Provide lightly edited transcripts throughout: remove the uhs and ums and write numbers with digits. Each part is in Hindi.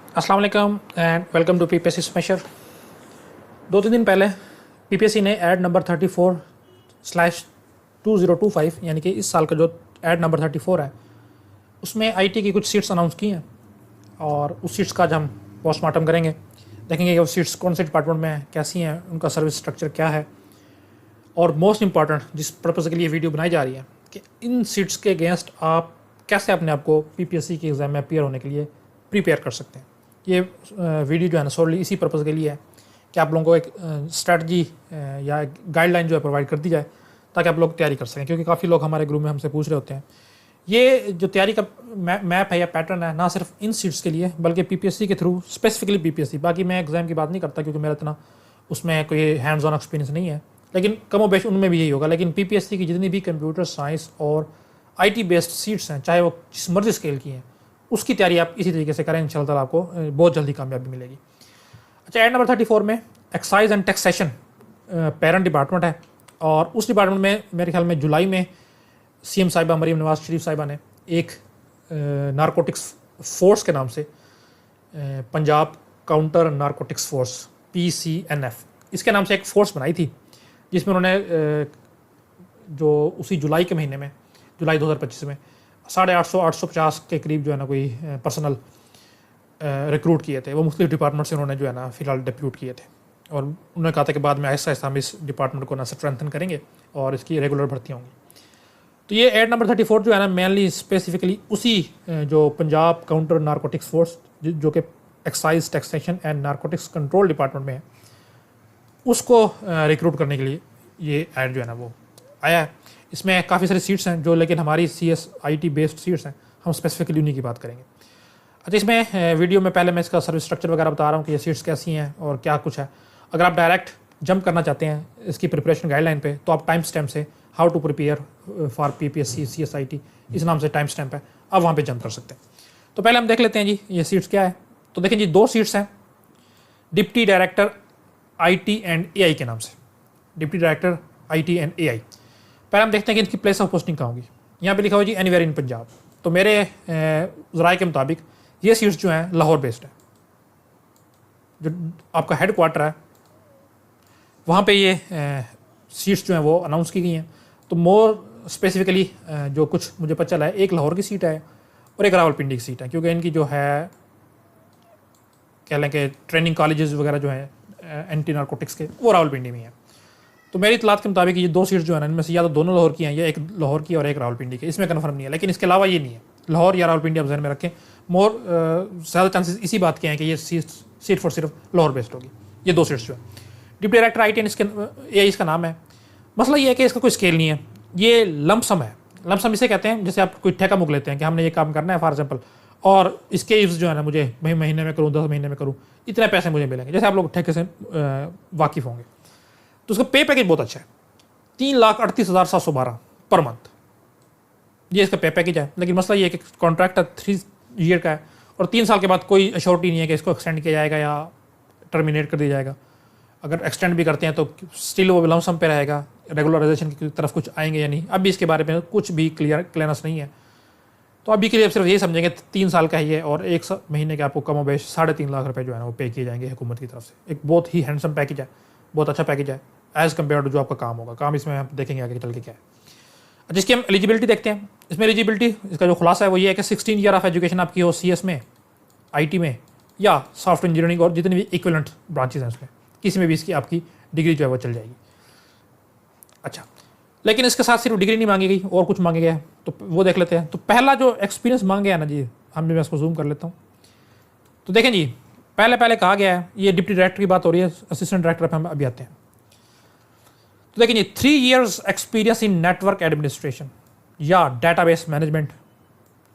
अस्सलाम वालेकुम and welcome to PPSC smasher. 2-3 दिन पहले पीपीएससी ने ऐड नंबर 34/2025 यानी कि इस साल का जो ऐड नंबर 34 है उसमें आईटी की कुछ सीट्स अनाउंस की हैं और उस सीट्स का आज हम पोस्टमार्टम करेंगे, देखेंगे कि वो सीट्स कौन से डिपार्टमेंट में हैं, कैसी हैं, उनका सर्विस स्ट्रक्चर क्या है और मोस्ट इंपॉर्टेंट जिस पर्पज़ के लिए वीडियो बनाई जा रही है कि इन सीट्स के अगेंस्ट आप कैसे अपने आप को पीपीएससी के एग्ज़ाम में अपीयर होने के लिए प्रिपेयर कर सकते हैं। ये वीडियो जो है ना सोलली इसी पर्पज़ के लिए है कि आप लोगों को एक स्ट्रेटजी या गाइडलाइन जो है प्रोवाइड कर दी जाए ताकि आप लोग तैयारी कर सकें, क्योंकि काफ़ी लोग हमारे ग्रुप में हमसे पूछ रहे होते हैं। ये जो तैयारी का मैप है या पैटर्न है ना सिर्फ इन सीट्स के लिए बल्कि पीपीएससी के थ्रू स्पेसिफिकली पीपीएससी, बाकी मैं एग्ज़ाम की बात नहीं करता क्योंकि मेरा इतना उसमें कोई हैंड्स ऑन एक्सपीरियंस नहीं है, लेकिन कमो बेश उनमें भी यही होगा। लेकिन पीपीएससी की जितनी भी कंप्यूटर साइंस और आईटी बेस्ड सीट्स हैं, चाहे वो जिस मर्जी स्केल की हैं, उसकी तैयारी आप इसी तरीके से करें, इंशाल्लाह ताला आपको बहुत जल्दी कामयाबी मिलेगी। अच्छा, ऐड नंबर 34 में excise and taxation parent department है और उस डिपार्टमेंट में मेरे ख्याल में जुलाई में सीएम साहिबा मरीम नवाज शरीफ साहिबा ने एक नारकोटिक्स फोर्स के नाम से Punjab counter narcotics force PCNF इसके नाम से एक फ़ोर्स बनाई थी, जिसमें उन्होंने जो उसी जुलाई के महीने में जुलाई 2025 में 850 के करीब जो है ना कोई पर्सनल रिक्रूट किए थे। वो मुख्तलिफ डिपार्टमेंट से उन्होंने जो है ना फ़िलहाल डिप्यूट किए थे और उन्होंने कहा था कि बाद में आहिस्ता आहिस्ता हम इस डिपार्टमेंट को ना स्ट्रेंथन करेंगे और इसकी रेगुलर भर्तियाँ होंगी। तो ये ऐड नंबर 34 जो है ना मेनली स्पेसिफिकली उसी जो पंजाब काउंटर नारकोटिक्स फोर्स जो कि excise taxation and narcotics control department में है, उसको रिक्रूट करने के लिए ये ऐड जो है ना वो आया है। इसमें काफ़ी सारी सीट्स हैं जो, लेकिन हमारी CSIT बेस्ड सीट्स हैं, हम स्पेसिफिकली उन्हीं की बात करेंगे। अच्छा, इसमें वीडियो में पहले मैं इसका सर्विस स्ट्रक्चर वगैरह बता रहा हूँ कि ये सीट्स कैसी हैं और क्या कुछ है। अगर आप डायरेक्ट जंप करना चाहते हैं इसकी प्रिपरेशन गाइडलाइन पे तो आप टाइम स्टैम्प से how to prepare for PPSC CSIT इस नाम से टाइम स्टैम्प है, आप वहाँ पर जंप कर सकते हैं। तो पहले हम देख लेते हैं जी ये सीट्स क्या है। तो देखें जी, 2 सीट्स हैं deputy director IT and AI के नाम से, deputy director IT and AI। पहले हम देखते हैं कि इनकी प्लेस ऑफ पोस्टिंग कहाँ होगी। यहाँ पे लिखा हुआ जी एनीवेयर इन पंजाब। तो मेरे ज़राए के मुताबिक ये सीट्स जो हैं लाहौर बेस्ड है, जो आपका हेड क्वार्टर है वहाँ पे ये सीट्स जो हैं वो अनाउंस की गई हैं। तो मोर स्पेसिफिकली जो कुछ मुझे पता चला है, एक लाहौर की सीट है और एक रावलपिंडी की सीट है, क्योंकि इनकी जो है कह लें कि ट्रेनिंग कॉलेजेस वगैरह जो हैं एंटी नारकोटिक्स के वो रावलपिंडी में है। तो मेरी इतलात के मुताबिक ये 2 सीट्स जो है ना इनमें से या तो दोनों लाहौर की हैं या एक लाहौर की और एक रावलपिंडी की, इसमें कन्फर्म नहीं है, लेकिन इसके अलावा ये नहीं है लाहौर या रावलपिंडी आप ज़हन में रखें। मोर ज़्यादा चांसेस इसी बात के हैं कि ये सीट फॉर सिर्फ लाहौर बेस्ड होगी। ये 2 सीट्स जो है डिप्टी डायरेक्टर IT इसके AI इसका नाम है। मसला ये है कि इसका कोई स्केल नहीं है, ये लमसम है। लमसम इसे कहते हैं जैसे आप कोई ठेका मुक लेते हैं कि हमने ये काम करना है फॉर एग्जाम्पल, और इसके इव्स जो है ना मुझे महीने में करूँ 10 महीने में करूँ इतने पैसे मुझे मिलेंगे, जैसे आप लोग ठेके से वाकिफ़ होंगे। तो उसका पे पैकेज बहुत अच्छा है, 3,38,712 पर मंथ ये इसका पे पैकेज है। लेकिन मसला ये है कि कॉन्ट्रैक्ट 3 ईयर का है और 3 साल के बाद कोई अश्योरिटी नहीं है कि इसको एक्सटेंड किया जाएगा या टर्मिनेट कर दिया जाएगा। अगर एक्सटेंड भी करते हैं तो स्टिल वो लमसम पे रहेगा, रेगुलराइजेशन की तरफ कुछ आएंगे या नहीं, अभी इसके बारे में कुछ भी क्लियरेंस नहीं है। तो अभी के लिए सिर्फ यही समझेंगे 3 साल का ही है और 1 महीने के आपको कम बेश 3.5 लाख रुपए जो है ना वो पे किए जाएंगे हुकूमत की तरफ से। एक बहुत ही हैंडसम पैकेज है, बहुत अच्छा पैकेज है एज़ कम्पेयर टू जो आपका काम होगा। काम इसमें आप देखेंगे आगे चल के क्या है। जिसकी हम एलिजिबिलिटी देखते हैं, इसमें एलिजिबिलिटी इसका जो खुलासा है वो ये है कि 16 ईयर ऑफ एजुकेशन आपकी हो CS में, IT में या सॉफ्टवेयर इंजीनियरिंग और जितनी भी इक्विवेलेंट ब्रांचेज हैं उसमें किसी में भी इसकी आपकी डिग्री जो है वो चल जाएगी। अच्छा, लेकिन इसके साथ सिर्फ डिग्री नहीं मांगी गई और कुछ मांगे गया है, तो वो देख लेते हैं। तो पहला जो एक्सपीरियंस मांगे गया ना जी, मैं इसको जूम कर लेता हूँ। तो देखें जी, पहले कहा गया है, ये डिप्टी डायरेक्टर की बात हो रही है, असिस्टेंट डायरेक्टर पे हम अभी आते हैं। तो देखें जी, 3 years experience in network administration या डेटाबेस मैनेजमेंट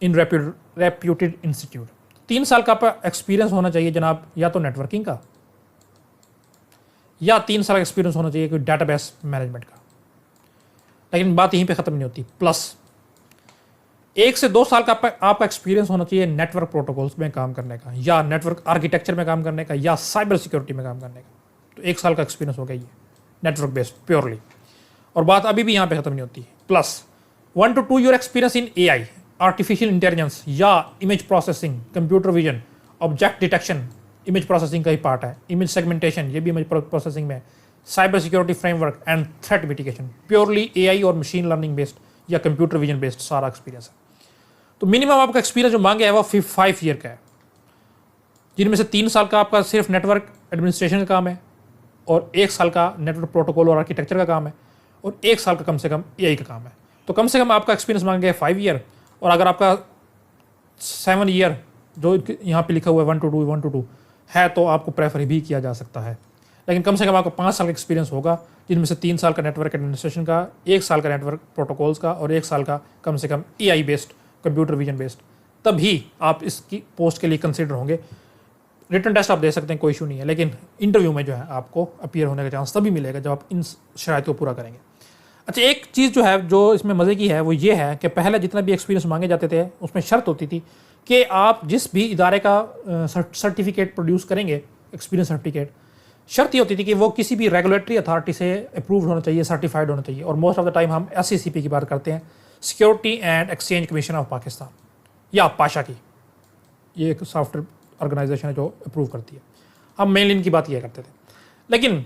इन रेप्यूटेड इंस्टीट्यूट। 3 साल का एक्सपीरियंस होना चाहिए जनाब, या तो नेटवर्किंग का या 3 साल का एक्सपीरियंस होना चाहिए कोई डेटाबेस मैनेजमेंट का। लेकिन बात यहीं पे ख़त्म नहीं होती, प्लस 1 से 2 साल का आपका एक्सपीरियंस होना चाहिए नेटवर्क प्रोटोकॉल्स में काम करने का या नेटवर्क आर्किटेक्चर में काम करने का या साइबर सिक्योरिटी में काम करने का। तो 1 साल का एक्सपीरियंस हो गया ये नेटवर्क बेस्ड प्योरली, और बात अभी भी यहाँ पे ख़त्म नहीं होती। Plus 1 to 2 year experience in AI artificial intelligence या image processing, computer vision object detection image processing का ही पार्ट है, इमेज सेगमेंटेशन ये भी इमेज प्रोसेसिंग में, cyber security framework and threat mitigation, purely AI और मशीन लर्निंग बेस्ड या कंप्यूटर विजन बेस्ड सारा एक्सपीरियंस है। तो मिनिमम आपका एक्सपीरियंस जो मांगे है वो 5 ईयर का है, जिनमें से 3 साल का आपका सिर्फ नेटवर्क एडमिनिस्ट्रेशन का काम है और 1 साल का नेटवर्क प्रोटोकॉल और आर्किटेक्चर का काम है और 1 साल का कम से कम एआई का काम है। तो कम से कम आपका एक्सपीरियंस मांगे 5 ईयर, और अगर आपका 7 ईयर जो यहाँ पे लिखा हुआ है 1 to 2 है तो आपको प्रेफर भी किया जा सकता है। लेकिन कम से कम आपको 5 साल का एक्सपीरियंस होगा, जिनमें से 3 साल का नेटवर्क एडमिनिस्ट्रेशन का, 1 साल का नेटवर्क प्रोटोकॉल्स का और 1 साल का कम से कम AI based computer vision based, तभी आप इसकी पोस्ट के लिए कंसिडर होंगे। रिटन टेस्ट आप दे सकते हैं, कोई इशू नहीं है, लेकिन इंटरव्यू में जो है आपको अपीयर होने का चांस तभी मिलेगा जब आप इन शराइत को पूरा करेंगे। अच्छा, एक चीज़ जो है जो इसमें मज़े की है वो ये है कि पहले जितना भी एक्सपीरियंस मांगे जाते थे उसमें शर्त होती थी कि आप जिस भी इदारे का सर्टिफिकेट प्रोड्यूस करेंगे, एक्सपीरियंस सर्टिफिकेट, शर्त ये होती थी कि वो किसी भी रेगुलेटरी अथॉरिटी से अप्रूव्ड होना चाहिए, सर्टिफाइड होना चाहिए। और मोस्ट ऑफ द टाइम हम SCCP की बात करते हैं, security and exchange commission of Pakistan, या पाशा की, ये एक सॉफ्टवेयर ऑर्गेनाइजेशन है जो अप्रूव करती है। हम मेनली इनकी बात किया करते थे। लेकिन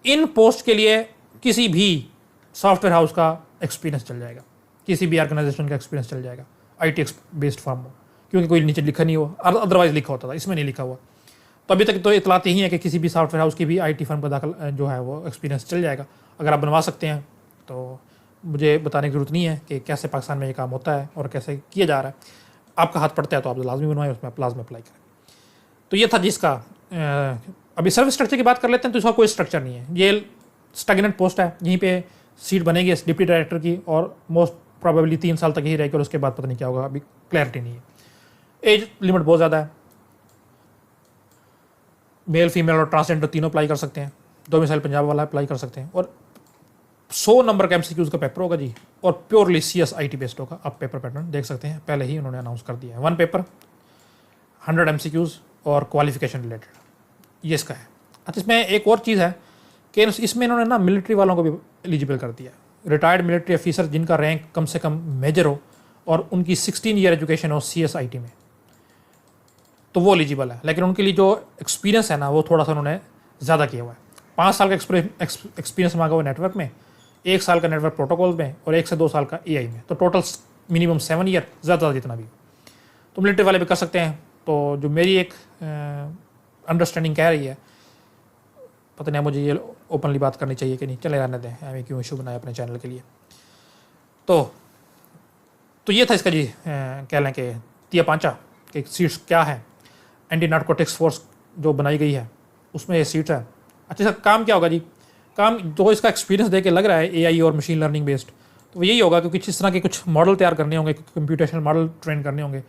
इन पोस्ट के लिए किसी भी सॉफ्टवेयर हाउस का एक्सपीरियंस चल जाएगा, किसी भी ऑर्गेनाइजेशन का एक्सपीरियंस चल जाएगा, IT बेस्ड फर्म हो, क्योंकि कोई नीचे लिखा नहीं हुआ, अदरवाइज लिखा होता था, इसमें नहीं लिखा हुआ। तो अभी तक तो इतलात यही है कि किसी भी सॉफ्टवेयर हाउस की भी IT फर्म का दाखिल जो है वो एक्सपीरियंस चल जाएगा। अगर आप बनवा सकते हैं तो मुझे बताने की जरूरत नहीं है कि कैसे पाकिस्तान में ये काम होता है और कैसे किया जा रहा है। आपका हाथ पड़ता है तो आप लाजमी बनवाएं, उसमें आप लाजमी अप्लाई करें। तो ये था जिसका अभी सर्विस स्ट्रक्चर की बात कर लेते हैं। तो इसका कोई स्ट्रक्चर नहीं है, ये स्टैग्नेंट पोस्ट है, यहीं पे सीट बनेगी डिप्टी डायरेक्टर की और मोस्ट प्रोबेबली 3 साल तक ही रहेगी और उसके बाद पता नहीं क्या होगा, अभी क्लैरिटी नहीं है। एज लिमिट बहुत ज़्यादा है, मेल फीमेल और ट्रांसजेंडर तीनों अप्लाई कर सकते हैं, 2 मिसाइल पंजाब वाला अप्लाई कर सकते हैं। और 100 नंबर का MCQs का पेपर होगा जी, और प्योरली CS IT बेस्ड होगा। आप पेपर पैटर्न देख सकते हैं, पहले ही उन्होंने अनाउंस कर दिया है। 1 पेपर 100 MCQs और क्वालिफिकेशन रिलेटेड, ये इसका है। अच्छा, इसमें एक और चीज़ है कि इसमें इन्होंने ना मिलिट्री वालों को भी एलिजिबल कर दिया, रिटायर्ड मिलिट्री ऑफिसर जिनका रैंक कम से कम मेजर हो और उनकी 16 ईयर एजुकेशन हो CS IT में, तो वो एलिजिबल है। लेकिन उनके लिए जो एक्सपीरियंस है ना वो थोड़ा सा उन्होंने ज़्यादा किया हुआ है। 5 साल का एक्सपीरियंस मांगा हुआ नेटवर्क में, 1 साल का नेटवर्क प्रोटोकॉल में और 1 से 2 साल का AI में, तो टोटल मिनिमम 7 ईयर, ज़्यादा जितना भी। तो मिलिट्री वाले भी कर सकते हैं। तो जो मेरी एक अंडरस्टैंडिंग कह रही है, पता नहीं मुझे ये ओपनली बात करनी चाहिए कि नहीं, चले रहने दें, हमें क्यों इशू बनाया अपने चैनल के लिए। तो ये था इसका जी, कह लें कि तिया पांचा कि सीट्स क्या है। एंटी नार्कोटिक्स फोर्स जो बनाई गई है उसमें ये सीट्स है। अच्छा, इसका काम क्या होगा जी? काम जो इसका एक्सपीरियंस दे के लग रहा है AI और मशीन लर्निंग बेस्ड, तो यही होगा क्योंकि जिस तरह के कुछ मॉडल तैयार करने होंगे, कंप्यूटेशनल मॉडल ट्रेन करने होंगे,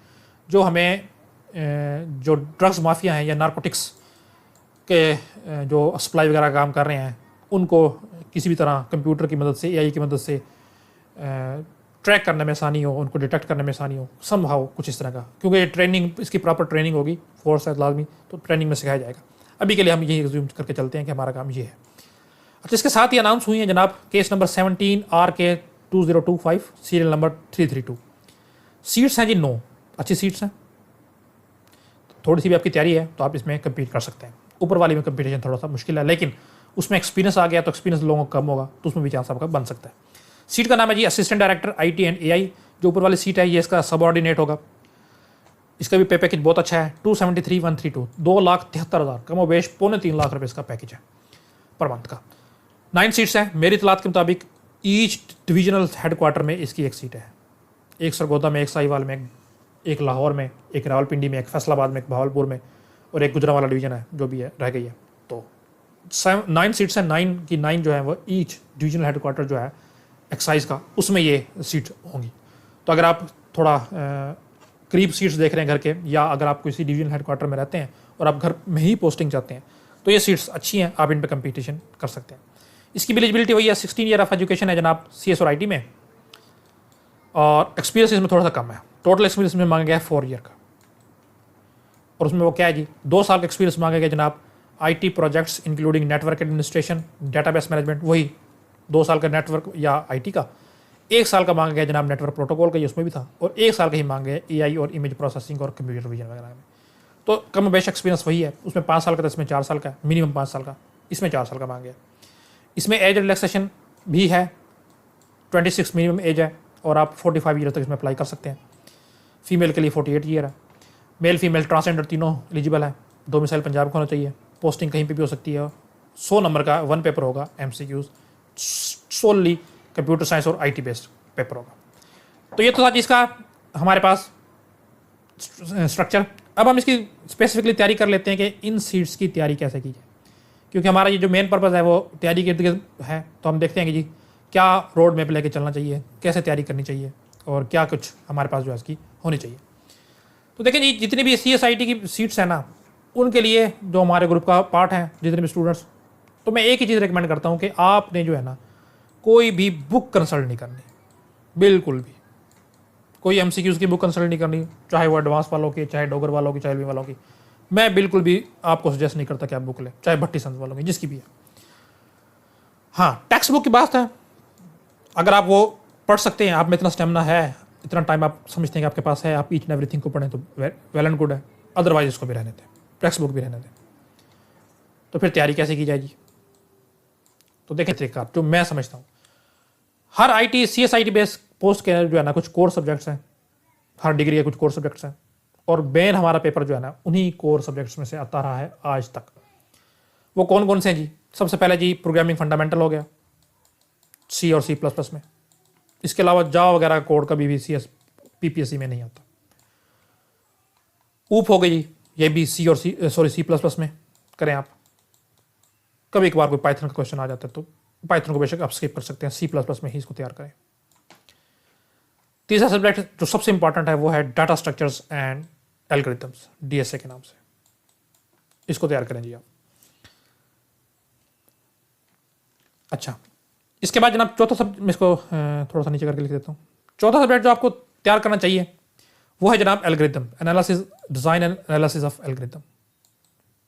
जो हमें जो ड्रग्स माफिया हैं या नार्कोटिक्स के जो सप्लाई वगैरह काम कर रहे हैं उनको किसी भी तरह कंप्यूटर की मदद से, AI की मदद से ट्रैक करने में आसानी हो, उनको डिटेक्ट करने में आसानी हो, समहाउ कुछ इस तरह का। क्योंकि ये ट्रेनिंग, इसकी प्रॉपर ट्रेनिंग होगी, फोर्स है लाजमी, तो ट्रेनिंग में सिखाया जाएगा। अभी के लिए हम यही एज्यूम करके चलते हैं कि हमारा काम ये है। अच्छा, इसके साथ ही अनाउंस हुई है जनाब case number 17 RK 2025 serial number 332। Seats हैं जी 9, अच्छी सीट्स हैं। थोड़ी सी भी आपकी तैयारी है तो आप इसमें कम्पीट कर सकते हैं। ऊपर वाली में कंपटीशन थोड़ा सा मुश्किल है, लेकिन उसमें एक्सपीरियंस आ गया तो एक्सपीरियंस लोगों का कम होगा, तो उसमें भी चांस आपका बन सकता है। सीट का नाम है जी assistant director IT and AI। जो ऊपर वाली सीट है ये इसका सबऑर्डिनेट होगा। इसका भी पे पैकेज बहुत अच्छा है, 273,132, 2,73,000, कमोबेश 2.25 लाख रुपये इसका पैकेज है पर मंथ का। 9 सीट्स हैं। मेरी इतलात के मुताबिक ईच डिविजनल हेडक्वार्टर में इसकी एक सीट है, एक सरगोदा में, एक साहिवाल में, एक लाहौर में, एक रावलपिंडी में, एक फैसलाबाद में, एक बहावलपुर में और एक गुजरांवाला डिवीजन है जो भी है रह गई है। तो 9 सीट्स हैं, 9 की 9 जो है वो ईच डिविजनल हेडक्वार्टर जो है एक्साइज का, उसमें ये सीट होंगी। तो अगर आप थोड़ा करीब सीट्स देख रहे हैं घर के, या अगर आप किसी डिवीजनल हेडक्वार्टर में रहते हैं और आप घर में ही पोस्टिंग चाहते हैं तो ये सीट्स अच्छी हैं, आप इन पर कंपटीशन कर सकते हैं। इसकी एलिजिबिलिटी वही है, 16 ईयर ऑफ एजुकेशन है जनाब CS और IT में, और एक्सपीरियंस इसमें थोड़ा सा कम है। टोटल एक्सपीरियंस में मांगा गया है 4 ईयर का, और उसमें वो क्या है जी, 2 साल का एक्सपीरियंस मांगा गया जनाब IT projects including network administration, database management, वही 2 साल का नेटवर्क या IT का। 1 साल का मांगा गया जनाब नेटवर्क प्रोटोकॉल का, ये उसमें भी था, और 1 साल का ही मांगा गया AI और इमेज प्रोसेसिंग और कंप्यूटर विजन वगैरह में। तो कम बेश एक्सपीरियंस वही है, उसमें 5 साल का था, इसमें 4 साल का है, मिनिमम 5 साल का, इसमें 4 साल का मांगे। इसमें एज रिलैक्सेशन भी है, 26 मिनिमम एज है और आप 45 ईयर तक इसमें अप्लाई कर सकते हैं। फीमेल के लिए 48 ईयर है, मेल फीमेल ट्रांसजेंडर तीनों एलिजिबल है। डोमिसाइल पंजाब का होना चाहिए, पोस्टिंग कहीं पे भी हो सकती है। 100 नंबर का 1 पेपर होगा, MCQs सोलली कंप्यूटर साइंस और IT बेस्ड पेपर होगा। तो ये तो था इसका हमारे पास स्ट्रक्चर। अब हम इसकी स्पेसिफिकली तैयारी कर लेते हैं कि इन सीट्स की तैयारी कैसे की जाए, क्योंकि हमारा ये जो मेन पर्पज़ है वो तैयारी के इर्द गिर्द है। तो हम देखते हैं कि जी क्या रोड मैप लेके चलना चाहिए, कैसे तैयारी करनी चाहिए और क्या कुछ हमारे पास जो है इसकी होनी चाहिए। तो देखें जी, जितनी भी CSIT की सीट्स हैं ना, उनके लिए जो हमारे ग्रुप का पार्ट है, जितने भी स्टूडेंट्स, तो मैं एक ही चीज़ रिकमेंड करता हूँ कि आपने जो है ना कोई भी बुक कंसल्ट नहीं करनी, बिल्कुल भी कोई MCQs की बुक कंसल्ट नहीं करनी, चाहे वो एडवांस वालों की, चाहे डोगर वालों की, चाहे एलवी वालों की। मैं बिल्कुल भी आपको सजेस्ट नहीं करता कि आप बुक लें, चाहे भट्टी संत वालों की, जिसकी भी है। हाँ, टेक्स्ट बुक की बात है, अगर आप वो पढ़ सकते हैं, आप में इतना स्टेमिना है, इतना टाइम आप समझते हैं कि आपके पास है, आप ईच एंड एवरीथिंग को पढ़ें तो वेल एंड गुड है। अदरवाइज इसको भी रहने दें, टेक्स्ट बुक भी रहने दें। तो फिर तैयारी कैसे की जाएगी? तो देखें तरीका जो मैं समझता हूँ, हर IT CSIT बेस्ड पोस्ट के जो है ना कुछ कोर सब्जेक्ट्स हैं, हर डिग्री के कुछ कोर सब्जेक्ट्स हैं, और मेन हमारा पेपर जो है ना उन्हीं कोर सब्जेक्ट्स में से आता रहा है आज तक। वो कौन कौन से हैं जी? सबसे पहले जी प्रोग्रामिंग फंडामेंटल हो गया, C और C++ में। इसके अलावा जावा वगैरह का कोड कभी भी PPSC में नहीं आता। ऊप हो गई, ये भी C++ में करें आप। कभी एक बार कोई पाइथन का क्वेश्चन आ जाता है तो पाइथन को बेशक आप स्किप कर सकते हैं, C++ में ही इसको तैयार करें। तीसरा सब्जेक्ट जो सबसे इंपॉर्टेंट है वो है data structures and algorithms, DSA के नाम से, इसको तैयार करें जी आप। अच्छा, इसके बाद जनाब चौथा सब्जेक्ट, मैं इसको थोड़ा सा नीचे करके लिख देता हूँ। चौथा सब्जेक्ट जो आपको तैयार करना चाहिए वो है जनाब algorithm, analysis, design and analysis of algorithm.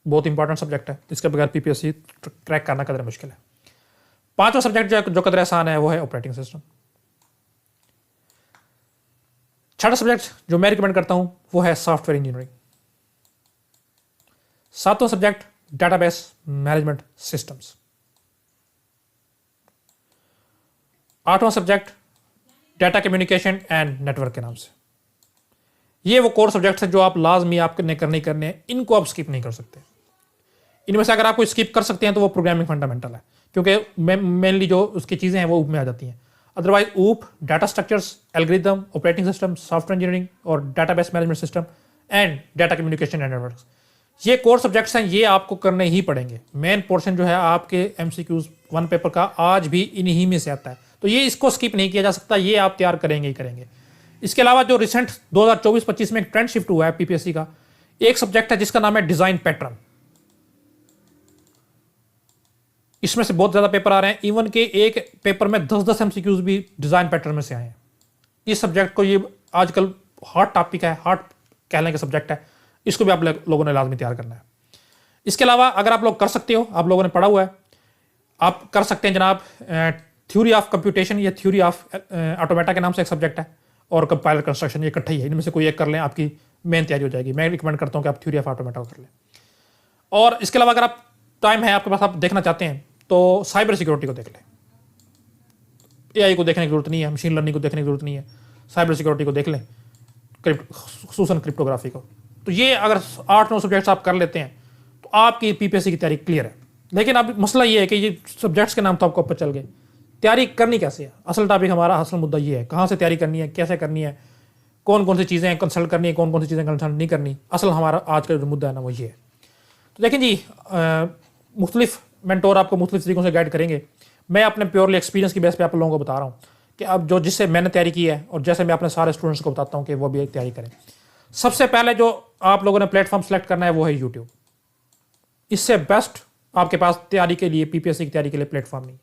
बहुत इंपॉर्टेंट सब्जेक्ट है, इसके बगैर PPSC क्रैक करना कदर मुश्किल है। पांचवा सब्जेक्ट जो कदर आसान है वो है ऑपरेटिंग सिस्टम। छठा सब्जेक्ट जो मैं रिकमेंड करता हूं वो है सॉफ्टवेयर इंजीनियरिंग। सातवां सब्जेक्ट डेटाबेस मैनेजमेंट सिस्टम्स। आठवां subject data communication and network के नाम से। ये वो कोर सब्जेक्ट्स हैं जो आप लाजमी आपने करने हैं, इनको आप स्किप नहीं कर सकते। इनमें से अगर आप कोई स्किप कर सकते हैं तो वो प्रोग्रामिंग फंडामेंटल है, क्योंकि मेनली जो उसकी चीज़ें हैं वो ऊप में आ जाती हैं। अदरवाइज ऊप, data structures, algorithm, operating system, software engineering और database management system and data communication and networks, ये कोर सब्जेक्ट्स हैं, ये आपको करने ही पड़ेंगे। मेन पोर्शन जो है आपके MCQs 1 पेपर का आज भी इन्हीं में से आता है, तो ये इसको स्किप नहीं किया जा सकता, ये आप तैयार करेंगे ही करेंगे। इसके अलावा जो रिसेंट 2024-25 में एक ट्रेंड शिफ्ट हुआ है PPSC का, एक सब्जेक्ट है जिसका नाम है डिजाइन पैटर्न। इसमें से बहुत ज्यादा पेपर आ रहे हैं, इवन के एक पेपर में 10-10 MCQs भी डिजाइन पैटर्न में से आए हैं। इस सब्जेक्ट को, ये आजकल हॉट टॉपिक है, हॉट कहने का सब्जेक्ट है, इसको भी आप लोगों ने लाजमी तैयार करना है। इसके अलावा अगर आप लोग कर सकते हो, आप लोगों ने पढ़ा हुआ है, आप कर सकते हैं जनाब थ्योरी ऑफ कंप्यूटेशन या थ्योरी ऑफ ऑटोमेटा के नाम से एक सब्जेक्ट है, और कंपाइलर कंस्ट्रक्शन, ये इकट्ठा ही है, इनमें से कोई एक कर लें, आपकी मेन तैयारी हो जाएगी। मैं रिकमेंड करता हूँ कि आप थ्योरी ऑफ ऑटोमेटा कर लें। और इसके अलावा अगर आप टाइम है आपके पास, आप देखना चाहते हैं तो साइबर सिक्योरिटी को देख लें। AI को देखने की जरूरत नहीं है, मशीन लर्निंग को देखने की जरूरत नहीं है, साइबर सिक्योरिटी को देख लें, खसूसन क्रिप्टोग्राफी को। तो ये अगर 8-9 सब्जेक्ट्स आप कर लेते हैं तो आपकी PPSC की तैयारी क्लियर है। लेकिन अब मसला ये है कि ये सब्जेक्ट्स के नाम तो आपको पता चल गए, तैयारी करनी कैसे है? असल टॉपिक हमारा, असल मुद्दा ये है, कहाँ से तैयारी करनी है, कैसे करनी है, कौन कौन सी चीज़ें कंसल्ट करनी है, कौन कौन सी चीज़ें कंसल्ट नहीं करनी। असल हमारा आज का जो मुद्दा है ना वो ये है। तो देखें जी, मुख्तलिफ मेंटोर आपको मुख्तलिफ तरीकों से गाइड करेंगे। मैं अपने प्योरली एक्सपीरियंस की बेस पे आप लोगों को बता रहा हूँ कि अब जो जिससे मैंने तैयारी की है और जैसे मैं अपने सारे स्टूडेंट्स को बताता हूँ कि वो भी तैयारी करें। सबसे पहले जो आप लोगों ने प्लेटफॉर्म सेलेक्ट करना है वो है यूट्यूब। इससे बेस्ट आपके पास तैयारी के लिए, PPSC की तैयारी के लिए प्लेटफॉर्म नहीं।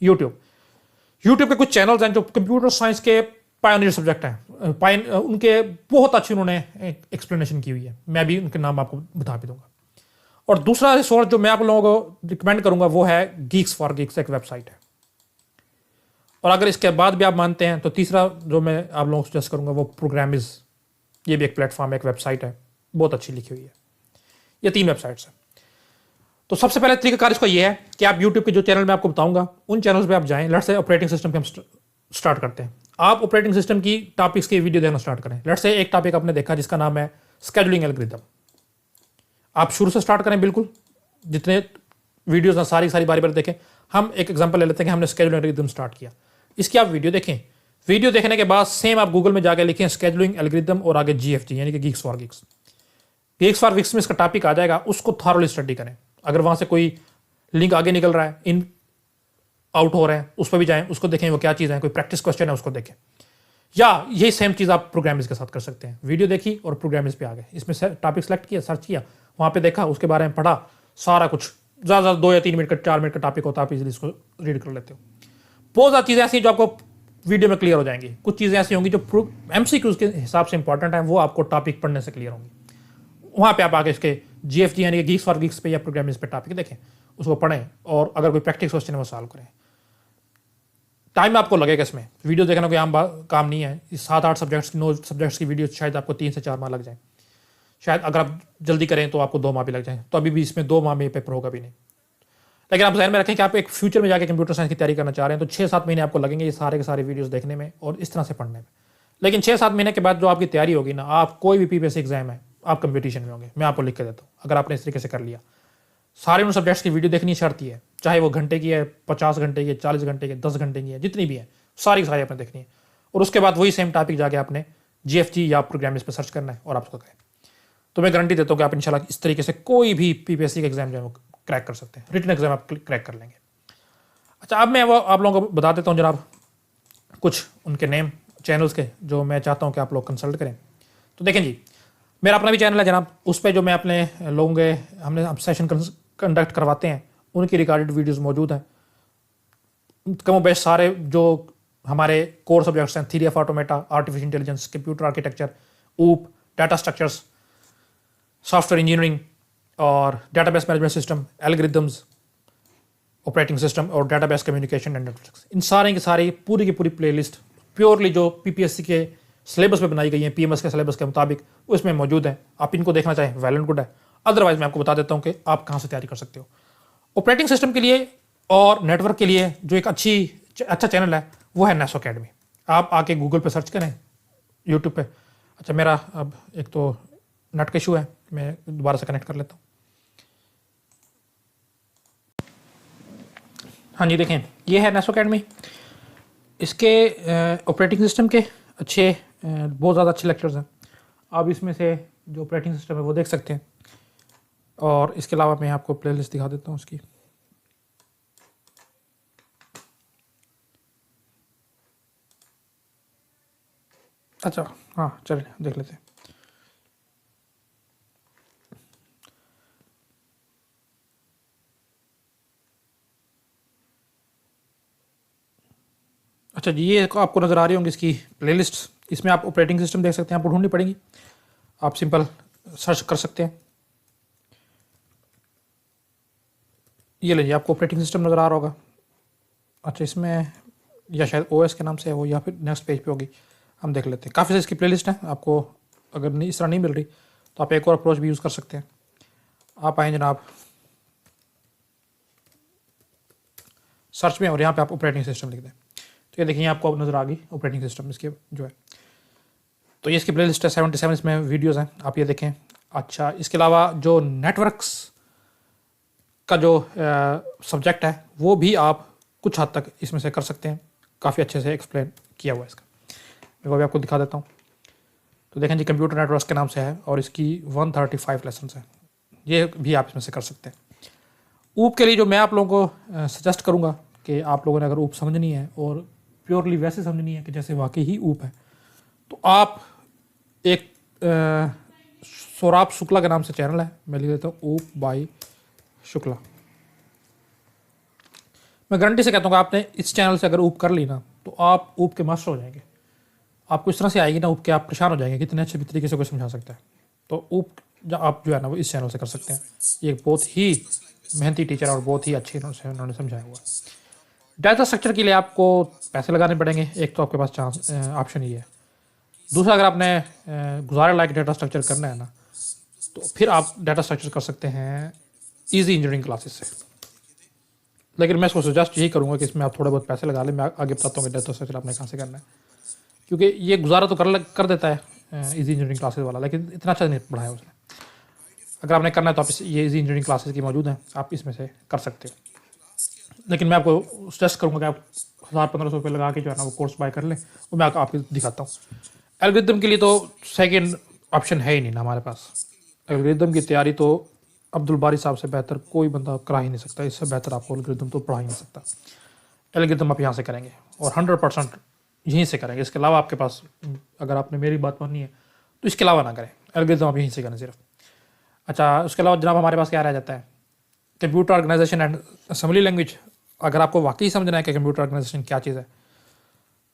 यूट्यूब के कुछ चैनल्स हैं जो कंप्यूटर साइंस के पायनियर सब्जेक्ट हैं, उनके बहुत अच्छी उन्होंने एक्सप्लेनेशन की हुई है, मैं भी उनके नाम आपको बता भी दूंगा। और दूसरा रिसोर्स जो मैं आप लोगों को रिकमेंड करूंगा वो है गीक्स फॉर गिग्स, एक वेबसाइट है। और अगर इसके बाद भी आप मानते हैं तो तीसरा जो मैं आप लोगों को सजेस्ट करूंगा वो प्रोग्रामिज, ये भी एक प्लेटफॉर्म है, एक वेबसाइट है, बहुत अच्छी लिखी हुई है। ये 3 वेबसाइट्स हैं। तो सबसे पहले तरीकाकार इसका ये है कि आप यूट्यूब के जो चैनल मैं आपको बताऊंगा उन चैनल्स पे आप जाएं। लेट्स से ऑपरेटिंग सिस्टम पे हम स्टार्ट करते हैं। आप ऑपरेटिंग सिस्टम की टॉपिक्स की वीडियो देखना स्टार्ट करें। लेट्स से एक टॉपिक आपने देखा जिसका नाम है स्केड्यूलिंग एल्गोरिथम। आप शुरू से स्टार्ट करें, बिल्कुल जितने वीडियोस हैं सारी बारी बारी देखें। हम एक एग्जांपल ले लेते हैं कि हमने स्केड्यूलिंग एल्गोरिथम स्टार्ट किया, इसकी आप वीडियो देखें। वीडियो देखने के बाद सेम आप गूगल में जाकर लिखें स्केड्यूलिंग एल्गोरिथम और आगे GFG यानी कि Geeks for gigs. Geeks for gigs में इसका टॉपिक आ जाएगा, उसको थॉरली स्टडी करें। अगर वहां से कोई लिंक आगे निकल रहा है, इन आउट हो रहे हैं, उस पर भी जाएं, उसको देखें वो क्या चीज़ है। कोई प्रैक्टिस क्वेश्चन है उसको देखें। या यही सेम चीज़ आप प्रोग्रामिंग्स के साथ कर सकते हैं। वीडियो देखी और प्रोग्रामिंग्स पे आ गए, इसमें टॉपिक सेलेक्ट किया, सर्च किया, वहाँ पे देखा, उसके बारे में पढ़ा, सारा कुछ। ज़्यादा 2 या 3 मिनट का 4 मिनट का टॉपिक होता है, आप इजीली इसको रीड कर लेते हो। बहुत ज़्यादा चीज़ें ऐसी हैं जो आपको वीडियो में क्लियर हो जाएंगी। कुछ चीज़ें ऐसी होंगी जो MCQs के हिसाब से इंपॉर्टेंट है, वो आपको टॉपिक पढ़ने से क्लियर होंगी। वहाँ पे आप आगे इसके GFG यानी कि गीक्स फॉर गिग्स पे या प्रोग्रामिंग्स पे टॉपिक देखें, उसको पढ़ें और अगर कोई प्रैक्टिस क्वेश्चन है वो सॉल्व करें। टाइम आपको लगेगा इसमें, वीडियो देखना कोई आम काम नहीं है। इस 7-8 सब्जेक्ट्स की 9 सब्जेक्ट्स की वीडियो शायद आपको 3 से 4 माह लग जाए। शायद अगर आप जल्दी करें तो आपको 2 माह भी लग जाए। तो अभी भी इसमें 2 माह में पेपर होगा भी नहीं। लेकिन आप ध्यान में रखें कि आप एक फ्यूचर में जाके कंप्यूटर साइंस की तैयारी करना चाह रहे हैं तो 6-7 महीने आपको लगेंगे ये सारे के सारे वीडियोस देखने में और इस तरह से पढ़ने में। लेकिन 6-7 महीने के बाद जो आपकी तैयारी होगी ना, आप कोई भी PPSC एग्जाम है आप कंपटीशन में होंगे। मैं आपको लिख के देता हूँ, अगर आपने इस तरीके से कर लिया। सारे उन सब्जेक्ट्स की वीडियो देखनी शर्त ही है, चाहे वो घंटे की है, 50 घंटे की है, 40 घंटे की है, 10 घंटे की है, जितनी भी है सारी आपने देखनी है। और उसके बाद वही सेम टॉपिक जाके आपने GFG या प्रोग्रामिंग्स पे सर्च करना है और आप उसको करें। तो मैं गारंटी देता हूँ कि आप इंशाल्लाह इस तरीके से कोई भी PPSC का एग्जाम जो है वो क्रैक कर सकते हैं। रिटन एग्जाम आप क्रैक कर लेंगे। अच्छा, अब मैं वो आप लोगों को बता देता हूँ जनाब कुछ उनके नेम चैनल्स के जो मैं चाहता हूँ कि आप लोग कंसल्ट करें। तो देखें जी, मेरा अपना भी चैनल है जनाब, उस पर जो मैं अपने लोगों के हमने सेशन कंडक्ट करवाते हैं उनकी रिकॉर्डेड वीडियोस मौजूद हैं। कम बेश सारे जो हमारे कोर सब्जेक्ट्स हैं, theory of automata, artificial intelligence, computer architecture, ऊप, डाटा स्ट्रक्चर्स, सॉफ्टवेयर इंजीनियरिंग और database management system, algorithms, operating system और डेटाबेस कम्युनिकेशन एंड नेटवर्क्स, इन सारे की सारी पूरी की पूरी प्लेलिस्ट प्योरली जो PPSC के सिलेबस पे बनाई गई है, PMS के सिलेबस के मुताबिक उसमें मौजूद है। आप इनको देखना चाहें वेल एंड गुड है। अदरवाइज मैं आपको बता देता हूँ कि आप कहाँ से तैयारी कर सकते हो। ऑपरेटिंग सिस्टम के लिए और नेटवर्क के लिए जो एक अच्छा चैनल है वो है नेसो अकेडमी। आप आके गूगल पे सर्च करें, यूट्यूब पे। अच्छा, मेरा अब एक तो नेट का इशू है, मैं दोबारा से कनेक्ट कर लेता हूँ। हाँ जी, देखें ये है नेसो अकेडमी। इसके ऑपरेटिंग सिस्टम के अच्छे बहुत ज़्यादा अच्छे लेक्चर्स हैं। आप इसमें से जो ऑपरेटिंग सिस्टम है वो देख सकते हैं। और इसके अलावा मैं आपको प्लेलिस्ट दिखा देता हूँ उसकी। अच्छा हाँ, चलिए देख लेते हैं। अच्छा जी, ये आपको नज़र आ रही होंगी इसकी प्लेलिस्ट। इसमें आप ऑपरेटिंग सिस्टम देख सकते हैं, आपको ढूंढनी पड़ेगी, आप सिंपल सर्च कर सकते हैं। ये लीजिए, आपको ऑपरेटिंग सिस्टम नज़र आ रहा होगा। अच्छा, इसमें या शायद OS के नाम से है वो, या फिर नेक्स्ट पेज पे होगी, हम देख लेते हैं। काफ़ी से इसकी प्लेलिस्ट है। आपको अगर नहीं इस तरह नहीं मिल रही तो आप एक और अप्रोच भी यूज़ कर सकते हैं। आप आएँ जनाब सर्च में और यहाँ पे आप ऑपरेटिंग सिस्टम लिख दें तो ये देखिए आपको अब नज़र आ गई ऑपरेटिंग सिस्टम इसके जो है। तो ये इसकी प्लेलिस्ट है, 77 इसमें वीडियोज़ हैं, आप ये देखें। अच्छा, इसके अलावा जो नेटवर्क्स का जो सब्जेक्ट है वो भी आप कुछ हद तक इसमें से कर सकते हैं। काफ़ी अच्छे से एक्सप्लेन किया हुआ है इसका, मैं वो भी आपको दिखा देता हूँ। तो देखें जी, कंप्यूटर नेटवर्क्स के नाम से है और इसकी 135 लेसन है। ये भी आप इसमें से कर सकते हैं। ऊप के लिए जो मैं आप लोगों को सजेस्ट करूँगा कि आप लोगों ने अगर ऊप समझनी है और प्योरली वैसे समझनी है कि जैसे वाकई ही ऊप है, तो आप एक सौराब शुक्ला के नाम से चैनल है, मैं लिख देता हूँ ऊप बाय शुक्ला। मैं गारंटी से कहता हूँ आपने इस चैनल से अगर ऊप कर ली ना तो आप ऊप के मास्टर हो जाएंगे। आपको इस तरह से आएगी ना ऊप के, आप परेशान हो जाएंगे कितने अच्छे तरीके से कोई समझा सकता है। तो ऊप आप जो है ना वो इस चैनल से कर सकते हैं। ये बहुत ही मेहनती टीचर और बहुत ही अच्छे उन्होंने समझाया हुआ है। डाटा स्ट्रक्चर के लिए आपको पैसे लगाने पड़ेंगे, एक तो आपके पास ऑप्शन ये है। दूसरा, अगर आपने गुजारे लायक डाटा स्ट्रक्चर करना है ना तो फिर आप डाटा स्ट्रक्चर कर सकते हैं इजी इंजीनियरिंग क्लासेस से। लेकिन मैं इसको सजेस्ट यही करूँगा कि इसमें आप थोड़े बहुत पैसे लगा लें। मैं आगे बताता हूँ कि डाटा स्ट्रक्चर आपने कहाँ से करना है, क्योंकि ये गुजारा तो कर देता है इजी इंजीनियरिंग क्लासेस वाला, लेकिन इतना अच्छा नहीं पढ़ाया उसने। अगर आपने करना है तो आप ये इजी इंजीनियरिंग क्लासेस की मौजूद हैं, आप इसमें से कर सकते हो। लेकिन मैं आपको सजेस्ट करूँगा कि आप 1000-1500 रुपये लगा के जो है ना वो कोर्स बाय कर लें। वो मैं आपको दिखाता हूँ। एल्गोरिथम के लिए तो सेकेंड ऑप्शन है ही नहीं ना हमारे पास। एल्गोरिथम की तैयारी तो अब्दुल बारी साहब से बेहतर कोई बंदा करा ही नहीं सकता। इससे बेहतर आपको एल्गोरिथम तो पढ़ा ही नहीं सकता। एल्गोरिथम आप यहाँ से करेंगे और 100% यहीं से करेंगे। इसके अलावा आपके पास, अगर आपने मेरी बात माननी है तो इसके अलावा ना करें, एल्गोरिथम आप यहीं से करें सिर्फ। अच्छा, उसके अलावा जनाब हमारे पास क्या रह जाता है, computer organisation and assembly language. अगर आपको वाकई समझना है कि कंप्यूटर ऑर्गेनाइजेशन क्या चीज़ है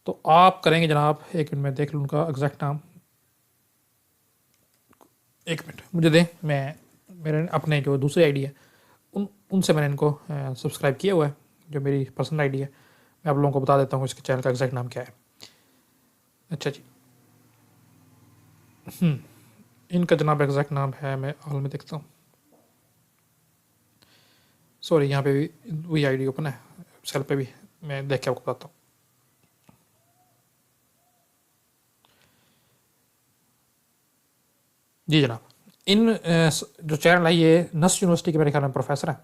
तो आप करेंगे जनाब, एक मिनट में देख लूँ उनका एग्जैक्ट नाम, एक मिनट मुझे दें। मैं मेरे अपने जो दूसरी आईडी है उनसे मैंने इनको सब्सक्राइब किया हुआ है, जो मेरी पर्सनल आईडी है। मैं आप लोगों को बता देता हूँ इसके चैनल का एग्जैक्ट नाम क्या है। अच्छा जी, इनका जनाब एग्जैक्ट नाम है, मैं हाल में देखता हूँ, सॉरी यहाँ पे भी वही आईडी ओपन है, सेल पे भी मैं देख के आपको बताता हूँ। जी जनाब, इन जो चैनल है ये नस्ट यूनिवर्सिटी के मेरे ख्याल में प्रोफेसर हैं,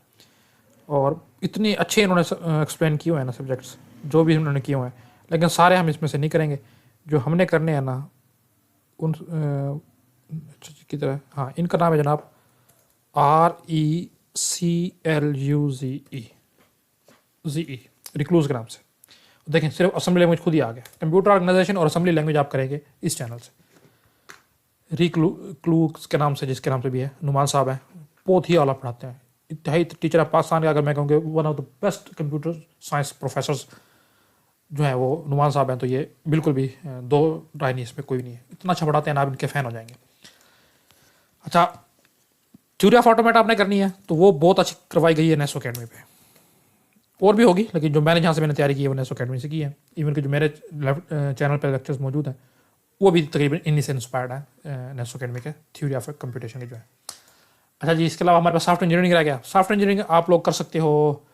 और इतने अच्छे इन्होंने एक्सप्लेन किए हुए हैं ना सब्जेक्ट्स जो भी उन्होंने किए हुए हैं। लेकिन सारे हम इसमें से नहीं करेंगे, जो हमने करने हैं ना उन की तरह। हाँ, इनका नाम है जनाब RECLUZE, रिक्लूज के नाम से। देखें, सिर्फ असेंबली लैंग्वेज खुद ही आ गया। कंप्यूटर ऑर्गेनाइजेशन और असेंबली लैंग्वेज आप करेंगे इस चैनल से। रिक्लूज के नाम से, जिसके नाम से भी है, नुमान साहब हैं, बहुत ही आला पढ़ाते हैं। इंतहाई टीचर है पाकिस्तान के, अगर मैं कहूँगी one of the best computer science professors जो है वो नुमान साहब हैं। तो ये बिल्कुल भी दो राय नहीं, इसमें कोई नहीं है। इतना अच्छा पढ़ाते हैं ना, आप इनके फ़ैन हो जाएंगे। अच्छा, थ्योरी ऑफ ऑटोमेटा आपने करनी है तो वो बहुत अच्छी करवाई गई है नेसो अकेडमी पे। और भी होगी, लेकिन जो मैंने जहाँ से मैंने तैयारी की है वो नेसो अकेडमी से की है। इवन कि जो मेरे चैनल पर लेक्चर्स मौजूद हैं वो भी तकरीबन इन्हीं से इंस्पायर्ड है, नेसो अकेडमी के थ्योरी ऑफ कंप्यूटेशन के जो है। अच्छा जी, इसके अलावा हमारे पास सॉफ्टवेयर इंजीनियरिंग रह गया। सॉफ्टवेयर इंजीनियरिंग आप लोग कर सकते हो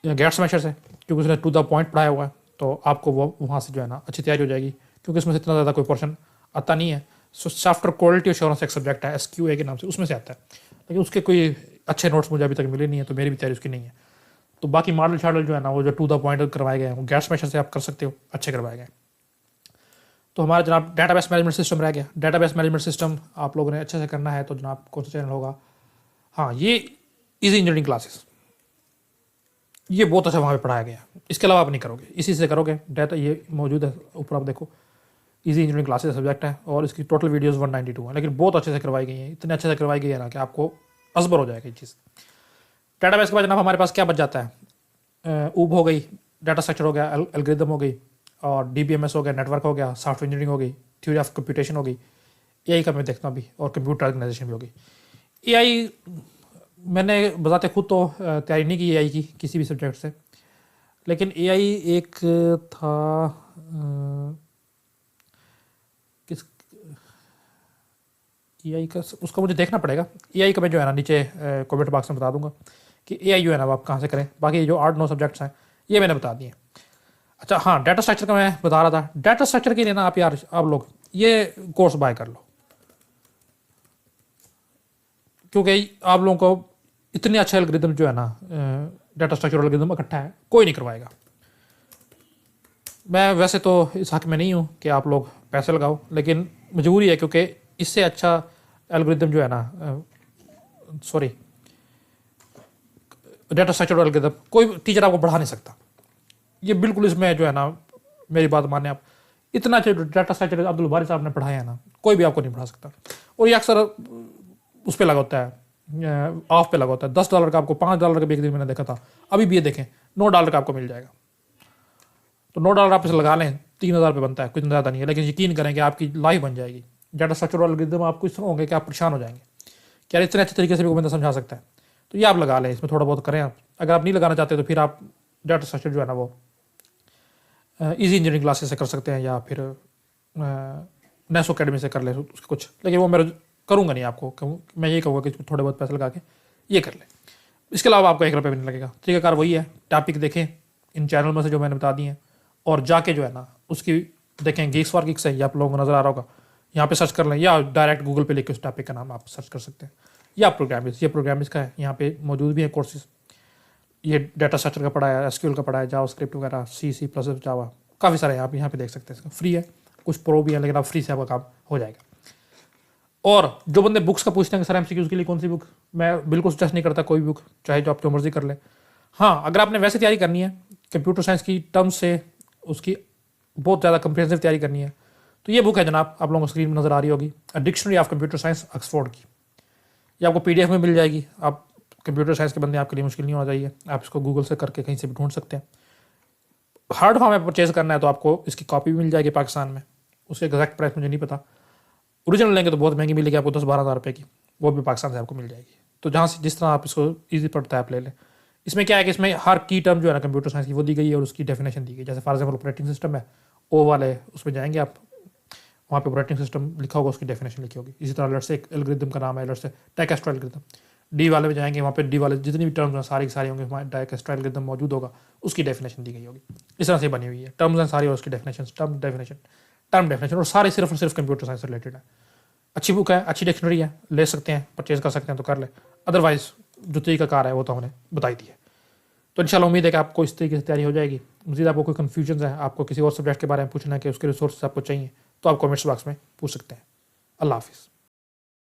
गेट स्मैशर से, क्योंकि उसने टू द पॉइंट पढ़ाया हुआ है, तो आपको वो वहाँ से जो है ना अच्छी तैयारी हो जाएगी, क्योंकि उसमें से इतना ज़्यादा कोई पोर्शन आता नहीं है। सॉफ्टवेयर क्वालिटी एश्योरेंस एक सब्जेक्ट है, SQA के नाम से, उसमें से आता है। लेकिन उसके कोई अच्छे नोट्स मुझे अभी तक मिले नहीं है, तो मेरी भी तैयारी उसकी नहीं है। तो बाकी मॉडल शाडल जो है ना वो जो टू द पॉइंट करवाए गए हैं वो गेट स्मैशर से आप कर सकते हो, अच्छे करवाए गए। तो हमारा जनाब डेटाबेस मैनेजमेंट सिस्टम रह गया। डेटाबेस मैनेजमेंट सिस्टम आप लोगों ने अच्छे से करना है, तो जनाब कौन सा चैनल होगा, हाँ ये इजी इंजीनियरिंग क्लासेस, ये बहुत अच्छा वहाँ पे पढ़ाया गया। इसके अलावा आप नहीं करोगे, इसी से करोगे। डाटा ये मौजूद है ऊपर, आप देखो, इजी इंजीनियरिंग क्लासेस सब्जेक्ट है, और इसकी टोटल वीडियोस 192 है, लेकिन बहुत अच्छे से करवाई गई है। इतने अच्छे से करवाई गई है ना कि आपको असबर हो जाएगा ये चीज़। डेटाबेस के बाद जनाब हमारे पास क्या बच जाता है, ऊब हो गई, डाटा स्ट्रक्चर हो गया, एल्गोरिथम हो गई, और DBMS हो गया, नेटवर्क हो गया, सॉफ्टवेयर इंजीनियरिंग हो गई, थ्योरी ऑफ कंप्यूटेशन हो गई, AI का मैं देखता हूँ अभी, और कंप्यूटर ऑर्गेनाइजेशन भी हो गई। AI मैंने बताते खुद तो तैयारी नहीं की AI की किसी भी सब्जेक्ट से, लेकिन AI एक था किस AI का, उसका मुझे देखना पड़ेगा। AI का मैं जो है ना नीचे कमेंट बॉक्स में बता दूंगा कि AI जो है ना आप कहाँ से करें। बाकी जो 8-9 सब्जेक्ट्स हैं ये मैंने बता दिए। अच्छा हाँ, डाटा स्ट्रक्चर का मैं बता रहा था। डाटा स्ट्रक्चर के लिए ना आप यार, आप लोग ये कोर्स बाय कर लो, क्योंकि आप लोगों को इतने अच्छे एल्गोरिथम जो है ना, डाटा स्ट्रक्चर एल्गोरिथम इकट्ठा है, कोई नहीं करवाएगा। मैं वैसे तो इस हक में नहीं हूँ कि आप लोग पैसे लगाओ, लेकिन मजबूरी है, क्योंकि इससे अच्छा एल्गोरिथम जो है ना, सॉरी, डाटा स्ट्रक्चर एल्गोरिथम कोई टीचर आपको बढ़ा नहीं सकता। ये बिल्कुल इसमें जो है ना, मेरी बात माने आप, इतना अच्छा डाटा स्ट्रक्चर अब्दुल बारी साहब ने पढ़ाया है ना, कोई भी आपको नहीं पढ़ा सकता। और ये अक्सर उस पर लगा होता है, ऑफ पे लगा होता है। $10 का आपको $5 का भी एक दिन मैंने देखा था। अभी भी ये देखें, $9 का आपको मिल जाएगा। तो $9 आप इसे लगा लें, 3000 पे बनता है, कुछ ज़्यादा नहीं है, लेकिन यकीन करें कि आपकी लाइफ बन जाएगी। डाटा स्ट्रक्चर एल्गोरिथम आपको इस तरह होंगे कि आप परेशान हो जाएंगे, क्या इतने अच्छे तरीके से भी कोई बंदा समझा सकता है। तो ये आप लगा लें, इसमें थोड़ा बहुत करें आप। अगर आप नहीं लगाना चाहते तो फिर आप डाटा स्ट्रक्चर जो है ना वो इजी इंजीनियरिंग क्लासेस से कर सकते हैं, या फिर नेसो अकेडमी से कर ले उसके कुछ। लेकिन वो मेरा करूँगा नहीं आपको, मैं ये कहूँगा कि थोड़े बहुत पैसे लगा के ये कर लें। इसके अलावा आपको 1 रुपये भी नहीं लगेगा। तरीकाकार वही है, टॉपिक देखें इन चैनल में से जो मैंने बता दिए हैं, और जाके जो है ना उसकी देखें, गीक्स फॉर गिग्स है, ये आप लोगों को नज़र आ रहा होगा, यहाँ पे सर्च कर लें, या डायरेक्ट गूगल पे लेके उस टॉपिक का नाम आप सर्च कर सकते हैं। या प्रोग्रामिंग, ये प्रोग्रामिंग का है, यहाँ पे मौजूद भी है कोर्सेज। ये डाटा स्ट्रक्चर का पढ़ा है, एसक्यूएल का पढ़ा है, जावास्क्रिप्ट वगैरह, सी प्लस जावा, काफ़ी सारे आप यहाँ पे देख सकते हैं। इसका फ्री है, कुछ प्रो भी है, लेकिन आप फ्री से आपका काम हो जाएगा। और जो बंदे बुक्स का पूछते हैं कि सर एमसीक्यूज़ के लिए कौन सी बुक, मैं बिल्कुल सजेस्ट नहीं करता कोई भी बुक, चाहे जो आप जो मर्जी कर लें। हाँ, अगर आपने वैसे तैयारी करनी है कंप्यूटर साइंस की टर्म्स से, उसकी बहुत ज़्यादा कंप्रिहेंसिव तैयारी करनी है, तो ये बुक है जनाब, आप लोगों को स्क्रीन में नज़र आ रही होगी, a dictionary of computer science Oxford की। ये आपको पीडीएफ में मिल जाएगी। आप कंप्यूटर साइंस के बंदे, आपके लिए मुश्किल नहीं होना चाहिए, आप इसको गूगल से करके कहीं से भी ढूंढ सकते हैं। हार्ड फॉर्म में परचेज करना है तो आपको इसकी कॉपी भी मिल जाएगी पाकिस्तान में, उसके एग्जैक्ट प्राइस मुझे नहीं पता। ओरिजिनल लेंगे तो बहुत महंगी मिलेगी आपको, 10-12 हज़ार रुपये की, वो भी पाकिस्तान से आपको मिल जाएगी। तो जहाँ से जिस तरह आप इसको ईजी पड़ता है आप ले लें। इसमें क्या है कि इसमें हर की टर्म जो है ना कंप्यूटर साइंस की वो दी गई है और उसकी डेफिनेशन दी गई। जैसे फॉर एग्जाम्पल ऑपरेटिंग सिस्टम है, ओ वाले उसमें जाएंगे आप, वहाँ पे ऑपरेटिंग सिस्टम लिखा होगा, उसकी डेफिनेशन लिखी होगी। इसी तरह अलर्ट से एक एल्गोरिथम का नाम है, अलर्ट से डायकेस्ट्रो एल्गोरिथम। डी वाले में जाएंगे, वहाँ पे डी वाले जितनी भी टर्म्स हैं सारी की सारी होंगे, वहाँ डायकेस्ट्रो एल्गोरिथम मौजूद होगा, उसकी डेफिनेशन दी गई होगी। इस तरह से बनी हुई है टर्म्स हैं सारी और उसकी डेफिनेशन, टर्म डेफिनेशन, और सारे सिर्फ कंप्यूटर साइंस से रिलेटेड है। अच्छी बुक है, अच्छी डिक्शनरी है, ले सकते हैं, परचेज कर सकते हैं तो कर ले। अदरवाइज जो तरीकाकार है वो तो हमने बताई दी है। तो इंशाल्लाह उम्मीद है कि आपको इस तरीके से तैयारी हो जाएगी। मज़ीद आपको कोई कन्फ्यूजन है, आपको किसी और सब्जेक्ट के बारे में पूछना है कि उसके रिसोर्स आपको चाहिए, तो आप कमेंट्स बॉक्स में पूछ सकते हैं। अल्लाह हाफिज़।